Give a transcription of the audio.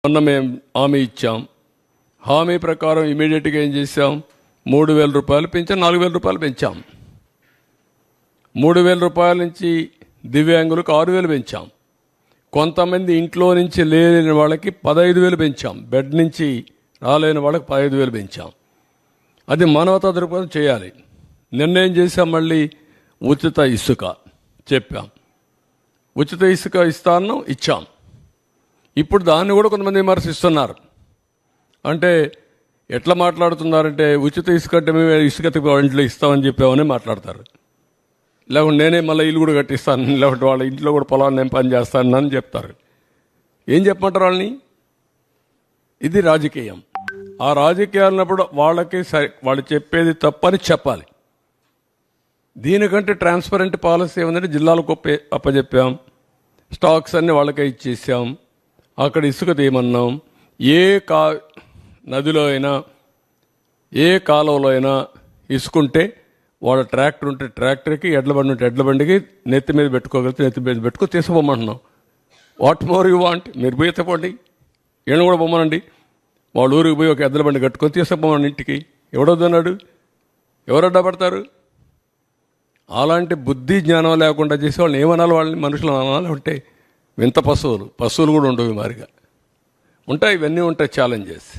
మొన్న మేము హామీ ఇచ్చాం. హామీ ప్రకారం ఇమీడియట్గా ఏం చేశాం, 3,000 రూపాయలు పెంచాం, 4,000 రూపాయలు పెంచాం. 3,000 రూపాయల నుంచి దివ్యాంగులకు 6,000 పెంచాం. కొంతమంది ఇంట్లో నుంచి లేని వాళ్ళకి 15,000 పెంచాం. బెడ్ నుంచి రాలేని వాళ్ళకి 15,000 పెంచాం. అది మానవతా దృక్పథం చేయాలి. నిర్ణయం చేశాం. మళ్ళీ ఉచిత ఇసుక చెప్పాం. ఉచిత ఇసుక ఇస్తాను ఇచ్చాం. ఇప్పుడు దాన్ని కూడా కొంతమంది విమర్శిస్తున్నారు. అంటే ఎట్లా మాట్లాడుతున్నారంటే, ఉచిత ఇసుక అంటే మేము ఇసుక ఇంట్లో ఇస్తామని చెప్పామని మాట్లాడతారు. లేకుంటే నేనే మళ్ళీ ఇల్లు కూడా కట్టిస్తాను, లేకుంటే వాళ్ళ ఇంట్లో కూడా పొలాన్ని నేను పని చేస్తాను అని చెప్తారు. ఏం చెప్పమంటారు వాళ్ళని? ఇది రాజకీయం. ఆ రాజకీయాలన్నప్పుడు వాళ్ళకి వాళ్ళు చెప్పేది తప్పని చెప్పాలి. దీనికంటే ట్రాన్స్పరెంట్ పాలసీ ఏముందంటే, జిల్లాలకు అప్పచెప్పాం, స్టాక్స్ అన్ని వాళ్ళకే ఇచ్చేసాం. అక్కడ ఇసుక తీయమన్నాం. ఏ నదిలో అయినా ఏ కాలువలో అయినా ఇసుకుంటే వాళ్ళ ట్రాక్టర్ ఉంటే ట్రాక్టర్కి, ఎడ్ల బండి ఉంటే ఎడ్ల బండికి నెత్తి మీద పెట్టుకోగలిగితే నెత్తి మీద పెట్టుకో తీసుకుపోమంటున్నాం. What more you want? మీరు పోయి ఎత్తపోండి, ఈయన కూడా పొమ్మనండి. వాళ్ళ ఊరికి పోయి ఒక ఎద్దుల బండి కట్టుకొని తీసుకుపోమని ఇంటికి. ఎవడొద్దన్నాడు? ఎవరు అడ్డపడతారు? అలాంటి బుద్ధి జ్ఞానం లేకుండా చేసి వాళ్ళని ఏమనాలి? వాళ్ళని మనుషులు అనాలి? అంటే వింత పశువులు కూడా ఉండవు. మారిగా ఉంటాయి, ఇవన్నీ ఉంటాయి ఛాలెంజెస్.